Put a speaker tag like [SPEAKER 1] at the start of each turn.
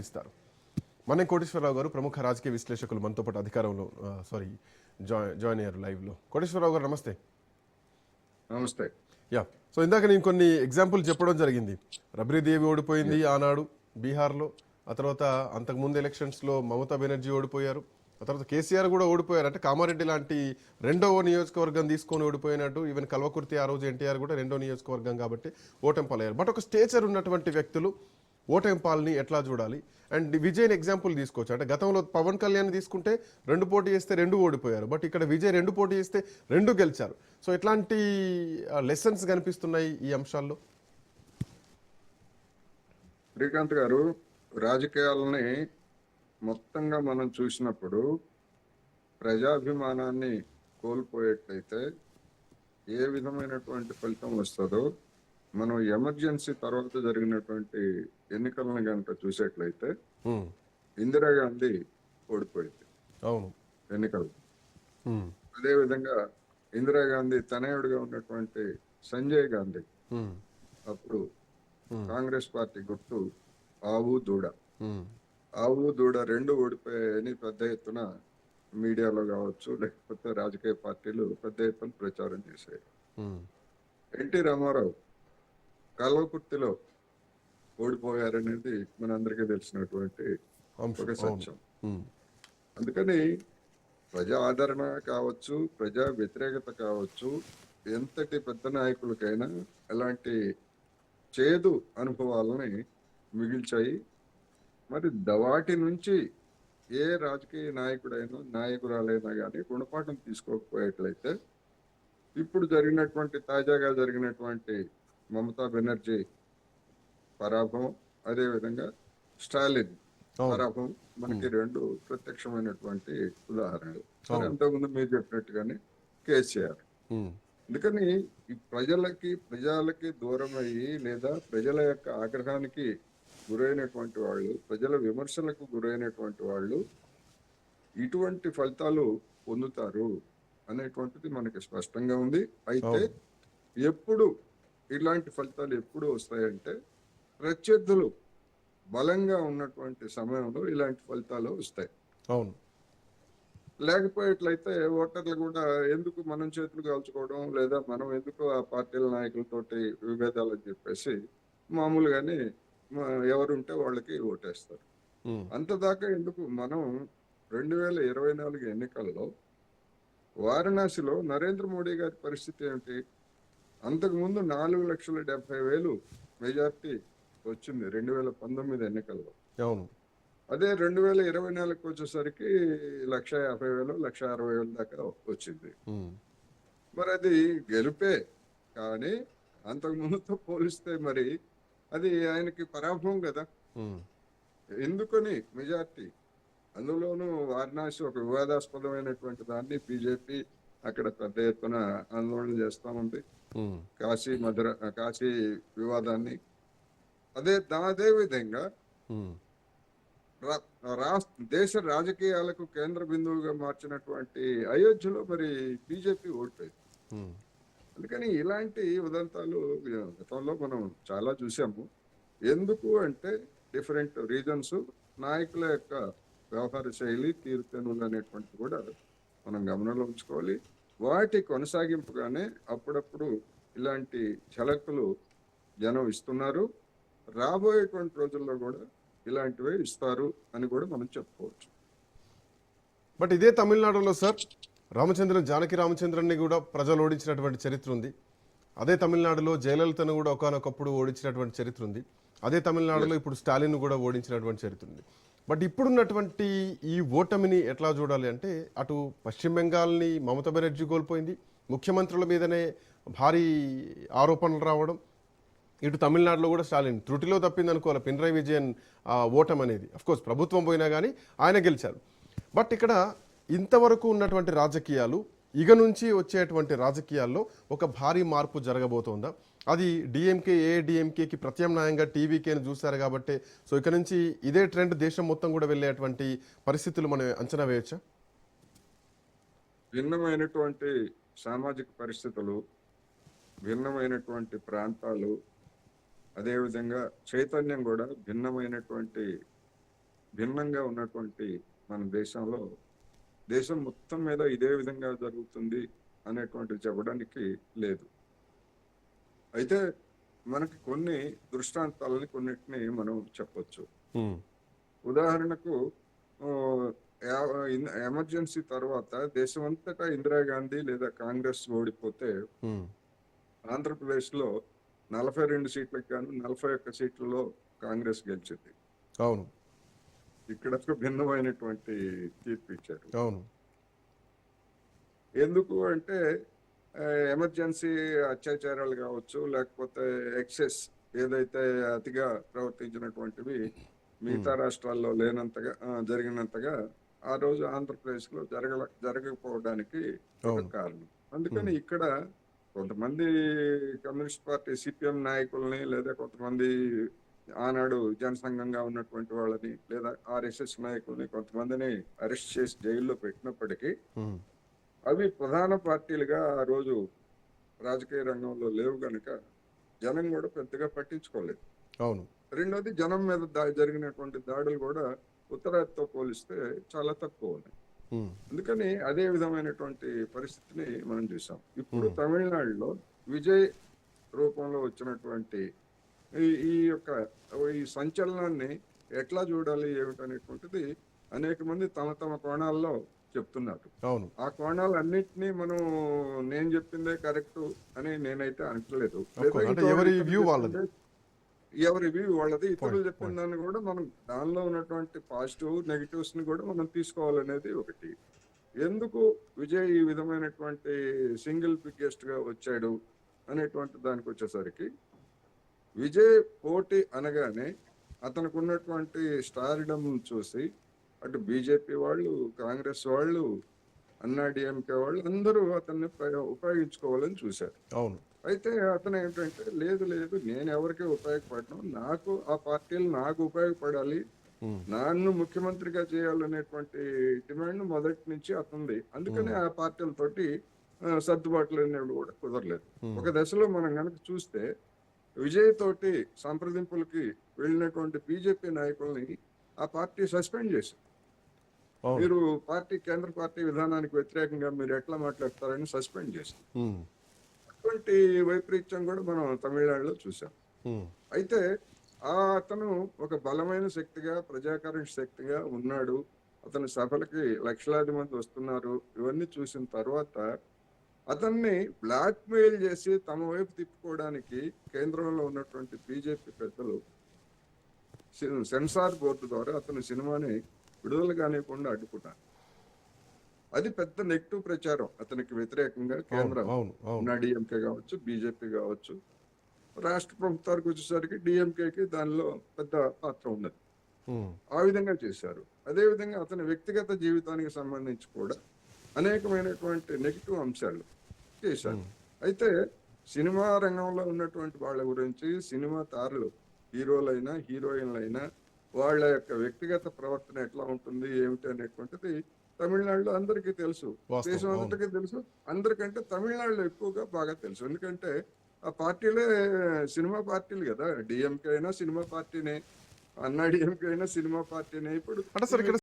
[SPEAKER 1] గమనిస్తారు. మన్నే కోటేశ్వరరావు గారు ప్రముఖ రాజకీయ విశ్లేషకులు మనతో పాటు అధికారంలో జాయిన్ అయ్యారు లైవ్లో. కోటేశ్వరరావు గారు నమస్తే.
[SPEAKER 2] నమస్తే.
[SPEAKER 1] యా, సో ఇందాక నేను కొన్ని ఎగ్జాంపుల్ చెప్పడం జరిగింది. రబ్రీదేవి ఓడిపోయింది ఆనాడు బీహార్లో, ఆ తర్వాత అంతకుముందు ఎలక్షన్స్లో మమతా బెనర్జీ ఓడిపోయారు, ఆ తర్వాత కేసీఆర్ కూడా ఓడిపోయారు. అంటే కామారెడ్డి లాంటి రెండవ నియోజకవర్గం తీసుకొని ఓడిపోయినట్టు, ఈవెన్ కల్వకుర్తి ఆ రోజు ఎన్టీఆర్ కూడా రెండో నియోజకవర్గం కాబట్టి ఓటమి పాలయ్యారు. బట్ ఒక స్టేచర్ ఉన్నటువంటి వ్యక్తులు ఓటమి పాలని ఎట్లా చూడాలి? అండ్ విజయ్ని ఎగ్జాంపుల్ తీసుకోవచ్చు. అంటే గతంలో పవన్ కళ్యాణ్ తీసుకుంటే 2 పోటీ చేస్తే 2 ఓడిపోయారు, బట్ ఇక్కడ విజయ్ 2 పోటీ చేస్తే 2 గెలిచారు. సో ఎట్లాంటి లెసన్స్ కనిపిస్తున్నాయి ఈ అంశాల్లో?
[SPEAKER 2] శ్రీకాంత్ గారు, రాజకీయాలని మొత్తంగా మనం చూసినప్పుడు ప్రజాభిమానాన్ని కోల్పోయేట్లయితే ఏ విధమైనటువంటి ఫలితం వస్తుందో మనం ఎమర్జెన్సీ తర్వాత జరిగినటువంటి ఎన్నికలను కనుక చూసేట్లయితే ఇందిరాగాంధీ ఓడిపోయింది
[SPEAKER 1] అవును
[SPEAKER 2] ఎన్నికలు. అదేవిధంగా ఇందిరాగాంధీ తనయుడిగా ఉన్నటువంటి సంజయ్ గాంధీ అప్పుడు కాంగ్రెస్ పార్టీ గుర్తు ఆవు దూడ. ఆవు దూడ 2 ఓడిపోయాయని పెద్ద ఎత్తున మీడియాలో కావచ్చు, లేకపోతే రాజకీయ పార్టీలు పెద్ద ఎత్తున ప్రచారం చేశాయి. ఎన్టీ రామారావు కల్వకుర్తిలో ఓడిపోయారనేది మనందరికీ తెలిసినటువంటి ఒక సత్యం. అందుకని ప్రజా ఆదరణ కావచ్చు, ప్రజా వ్యతిరేకత కావచ్చు, ఎంతటి పెద్ద నాయకులకైనా ఎలాంటి చేదు అనుభవాలని మిగిల్చాయి. మరి వాటి నుంచి ఏ రాజకీయ నాయకుడైనా నాయకురాలైనా కానీ గుణపాఠం తీసుకోకపోయేట్లయితే ఇప్పుడు తాజాగా జరిగినటువంటి మమతా బెనర్జీ పరాభవం, అదేవిధంగా స్టాలిన్ పరాభవం మనకి 2 ప్రత్యక్షమైనటువంటి ఉదాహరణలు. అంతకుముందు మీరు చెప్పినట్టుగానే కేసీఆర్. అందుకని ఈ ప్రజలకి దూరం అయ్యి, లేదా ప్రజల యొక్క ఆగ్రహానికి గురైనటువంటి వాళ్ళు, ప్రజల విమర్శలకు గురైనటువంటి వాళ్ళు ఇటువంటి ఫలితాలు పొందుతారు అనేటువంటిది మనకి స్పష్టంగా ఉంది. అయితే ఎప్పుడు ఇలాంటి ఫలితాలు ఎప్పుడు వస్తాయంటే ప్రత్యర్థులు బలంగా ఉన్నటువంటి సమయంలో ఇలాంటి ఫలితాలు వస్తాయి.
[SPEAKER 1] అవును.
[SPEAKER 2] లేకపోయేట్లయితే ఓటర్లు కూడా ఎందుకు మనం చేతులు కాల్చుకోవడం, లేదా మనం ఎందుకు ఆ పార్టీల నాయకులతోటి విభేదాలు అని చెప్పేసి మామూలుగానే ఎవరుంటే వాళ్ళకి ఓటేస్తారు. అంతదాకా ఎందుకు? మనం 2024 ఎన్నికల్లో వారణాసిలో నరేంద్ర మోడీ గారి పరిస్థితి ఏమిటి? అంతకుముందు 4,70,000 మెజార్టీ వచ్చింది 2019 ఎన్నికల్లో. అదే 2024 వచ్చేసరికి 1,50,000, 1,60,000 దాకా వచ్చింది. మరి అది గెలుపే, కానీ అంతకుముందుతో పోలిస్తే మరి అది ఆయనకి పరాభవం కదా. ఎందుకని మెజార్టీ? అందులోనూ వారణాసి ఒక వివాదాస్పదమైనటువంటి దాన్ని బీజేపీ అక్కడ పెద్ద ఎత్తున ఆందోళన చేస్తా ఉంది. కాశీ వివాదాన్ని అదే విధంగా దేశ రాజకీయాలకు కేంద్ర బిందువుగా మార్చినటువంటి అయోధ్యలో మరి బీజేపీ ఓడిపోయింది. అందుకని ఇలాంటి ఉదంతాలు గతంలో మనం చాలా చూసాము. ఎందుకు అంటే డిఫరెంట్ రీజన్స్, నాయకుల యొక్క వ్యవహార శైలి, తీరుతెన్నులు అనేటువంటి కూడా మనం గమనంలో ఉంచుకోవాలి. వాటి కొనసాగింపుగానే అప్పుడప్పుడు ఇలాంటి ఝలక్కులు జనం ఇస్తున్నారు. రాబోయేటువంటి రోజుల్లో కూడా ఇలాంటివే ఇస్తారు అని కూడా మనం చెప్పుకోవచ్చు.
[SPEAKER 1] బట్ ఇదే తమిళనాడులో సార్ జానకి రామచంద్రన్ని కూడా ప్రజలు ఓడించినటువంటి చరిత్ర ఉంది. అదే తమిళనాడులో జయలలితను కూడా ఒకనొకప్పుడు ఓడించినటువంటి చరిత్ర ఉంది. అదే తమిళనాడులో ఇప్పుడు స్టాలిన్ కూడా ఓడించినటువంటి చరిత్ర ఉంది. బట్ ఇప్పుడున్నటువంటి ఈ ఓటమిని ఎట్లా చూడాలి అంటే, అటు పశ్చిమ బెంగాల్ని మమతా బెనర్జీ కోల్పోయింది, ముఖ్యమంత్రుల మీదనే భారీ ఆరోపణలు రావడం, ఇటు తమిళనాడులో కూడా స్టాలిన్ త్రుటిలో తప్పింది అనుకోవాలి పినరయి విజయన్ ఓటమి అనేది. అఫ్కోర్స్ ప్రభుత్వం పోయినా కానీ ఆయన గెలిచారు. బట్ ఇక్కడ ఇంతవరకు ఉన్నటువంటి రాజకీయాలు, ఇక నుంచి వచ్చేటువంటి రాజకీయాల్లో ఒక భారీ మార్పు జరగబోతోందా? అది ఏఐడిఎంకేకి ప్రత్యామ్నాయంగా టీవీకేని చూశారు కాబట్టి, సో ఇక నుంచి ఇదే ట్రెండ్ దేశం మొత్తం కూడా వెళ్ళేటువంటి పరిస్థితులు మనం అంచనా వేయచ్చా?
[SPEAKER 2] భిన్నమైనటువంటి సామాజిక పరిస్థితులు, భిన్నమైనటువంటి ప్రాంతాలు, అదేవిధంగా చైతన్యం కూడా భిన్నమైనటువంటి భిన్నంగా ఉన్నటువంటి మన దేశంలో దేశం మొత్తం మీద ఇదే విధంగా జరుగుతుంది అనేటువంటిది చెప్పడానికి లేదు. అయితే మనకి కొన్ని దృష్టాంతాలని కొన్నిటిని మనం చెప్పొచ్చు.
[SPEAKER 1] ఉమ్,
[SPEAKER 2] ఉదాహరణకు ఆ, ఎమర్జెన్సీ తర్వాత దేశమంతటా ఇందిరాగాంధీ లేదా కాంగ్రెస్ ఓడిపోతే
[SPEAKER 1] ఉమ్,
[SPEAKER 2] ఆంధ్రప్రదేశ్ లో 42 సీట్లకు గాను 41 సీట్లలో కాంగ్రెస్ గెలిచింది.
[SPEAKER 1] అవును,
[SPEAKER 2] ఇక్కడ ఒక భిన్నమైనటువంటి తీర్పు ఇచ్చారు.
[SPEAKER 1] అవును,
[SPEAKER 2] ఎందుకు అంటే ఎమర్జెన్సీ అత్యాచారాలు కావచ్చు, లేకపోతే ఎక్సెస్ ఏదైతే అతిగా ప్రవర్తించినటువంటివి మిగతా రాష్ట్రాల్లో లేనంతగా జరిగినంతగా ఆ రోజు ఆంధ్రప్రదేశ్ లో జరగకపోవడానికి ఒక
[SPEAKER 1] అవును,
[SPEAKER 2] కారణం. అందుకని ఇక్కడ కొంతమంది కమ్యూనిస్ట్ పార్టీ సిపిఎం నాయకుల్ని, లేదా కొంతమంది ఆనాడు జనసంఘంగా ఉన్నటువంటి వాళ్ళని, లేదా ఆర్ఎస్ఎస్ నాయకుల్ని కొంతమందిని అరెస్ట్ చేసి జైల్లో పెట్టినప్పటికీ
[SPEAKER 1] ఉమ్,
[SPEAKER 2] అవి ప్రధాన పార్టీలుగా ఆ రోజు రాజకీయ రంగంలో లేవు గనుక జనం కూడా పెద్దగా పట్టించుకోలేదు.
[SPEAKER 1] అవును,
[SPEAKER 2] రెండోది, జనం మీద జరిగినటువంటి దాడులు కూడా ఉత్తరాదితో పోలిస్తే చాలా తక్కువ ఉన్నాయి.
[SPEAKER 1] ఉమ్,
[SPEAKER 2] అందుకని అదే విధమైనటువంటి పరిస్థితిని మనం చూసాం. ఇప్పుడు
[SPEAKER 1] ఉమ్,
[SPEAKER 2] తమిళనాడులో విజయ్ రూపంలో వచ్చినటువంటి ఈ యొక్క ఈ సంచలనాన్ని ఎట్లా చూడాలి ఏమిటనేటువంటిది అనేక మంది తమ తమ కోణాల్లో చెప్తున్నారు.
[SPEAKER 1] అవును,
[SPEAKER 2] ఆ కోణాలన్నింటినీ మనం నేను చెప్పిందే కరెక్ట్ అని నేనైతే అనట్లేదు.
[SPEAKER 1] Of course. అంటే ఎవరి వ్యూ వాళ్ళది.
[SPEAKER 2] ఎవరి వ్యూ వాళ్ళది. ఇతరులు
[SPEAKER 1] Point,
[SPEAKER 2] చెప్పిన
[SPEAKER 1] point.
[SPEAKER 2] దాన్ని కూడా మనం దానిలో ఉన్నటువంటి పాజిటివ్ నెగిటివ్స్ ని కూడా మనం తీసుకోవాలనేది ఒకటి. ఎందుకు విజయ్ ఈ విధమైనటువంటి సింగిల్ బిగ్గెస్ట్ గా వచ్చాడు అనేటువంటి దానికి వచ్చేసరికి, విజయ్ పోటీ అనగానే అతనికి ఉన్నటువంటి స్టార్డమ్ చూసి అటు బీజేపీ వాళ్ళు, కాంగ్రెస్ వాళ్ళు, అన్నా డిఎంకే వాళ్ళు అందరూ అతన్ని ఉపయోగించుకోవాలని చూశారు.
[SPEAKER 1] అవును,
[SPEAKER 2] అయితే అతను ఏంటంటే, లేదు లేదు, నేను ఎవరికి ఉపయోగపడను, నాకు ఆ పార్టీలు నాకు ఉపయోగపడాలి,
[SPEAKER 1] ఉమ్,
[SPEAKER 2] నన్ను ముఖ్యమంత్రిగా చేయాలనేటువంటి డిమాండ్ మొదటి నుంచి అతనిది. అందుకని ఆ పార్టీలతోటి సర్దుబాట్లు అనేవి కూడా కుదరలేదు. ఒక దశలో మనం కనుక చూస్తే విజయ్ తోటి సంప్రదింపులకి వెళ్ళినటువంటి బీజేపీ నాయకుల్ని ఆ పార్టీ సస్పెండ్ చేసింది.
[SPEAKER 1] అవును,
[SPEAKER 2] మీరు కేంద్ర పార్టీ విధానానికి వ్యతిరేకంగా మీరు ఎట్లా మాట్లాడతారని సస్పెండ్ చేసింది.
[SPEAKER 1] ఉమ్,
[SPEAKER 2] అటువంటి వైపరీత్యం కూడా మనం తమిళనాడులో చూసాం.
[SPEAKER 1] ఉమ్,
[SPEAKER 2] అయితే అతను ఒక బలమైన శక్తిగా, ప్రజాకరణ శక్తిగా ఉన్నాడు. అతని సభలకి లక్షలాది మంది వస్తున్నారు. ఇవన్నీ చూసిన తర్వాత అతన్ని బ్లాక్ మెయిల్ చేసి తమ వైపు తిప్పుకోవడానికి కేంద్రంలో ఉన్నటువంటి బీజేపీ పెద్దలు సెన్సార్ బోర్డు ద్వారా అతని సినిమాని విడుదల కానివ్వకుండా అడ్డుకున్నారు. అది పెద్ద నెగిటివ్ ప్రచారం అతనికి వ్యతిరేకంగా. కేంద్రం
[SPEAKER 1] అవును, అవును,
[SPEAKER 2] డిఎంకే కావచ్చు, బీజేపీ కావచ్చు, రాష్ట్ర ప్రభుత్వానికి వచ్చేసరికి డిఎంకేకి దానిలో పెద్ద పాత్ర ఉన్నది.
[SPEAKER 1] ఉమ్,
[SPEAKER 2] ఆ విధంగా చేశారు. అదేవిధంగా అతని వ్యక్తిగత జీవితానికి సంబంధించి కూడా అనేకమైనటువంటి నెగిటివ్ అంశాలు చేశారు. అయితే సినిమా రంగంలో ఉన్నటువంటి వాళ్ళ గురించి, సినిమా తారలు, హీరోలైనా హీరోయిన్లైనా వాళ్ళ యొక్క వ్యక్తిగత ప్రవర్తన ఎట్లా ఉంటుంది ఏమిటి అనేటువంటిది తమిళనాడులో అందరికీ తెలుసు,
[SPEAKER 1] వాస్తవం,
[SPEAKER 2] దేశం
[SPEAKER 1] అవును.
[SPEAKER 2] అంతటికీ తెలుసు. అందరికంటే తమిళనాడులో ఎక్కువగా బాగా తెలుసు. ఎందుకంటే ఆ పార్టీలే సినిమా పార్టీలు కదా. డిఎంకే అయినా సినిమా పార్టీనే, అన్నా డిఎంకే అయినా సినిమా పార్టీనే. ఇప్పుడు
[SPEAKER 1] అంటే సార్ ఇక్కడ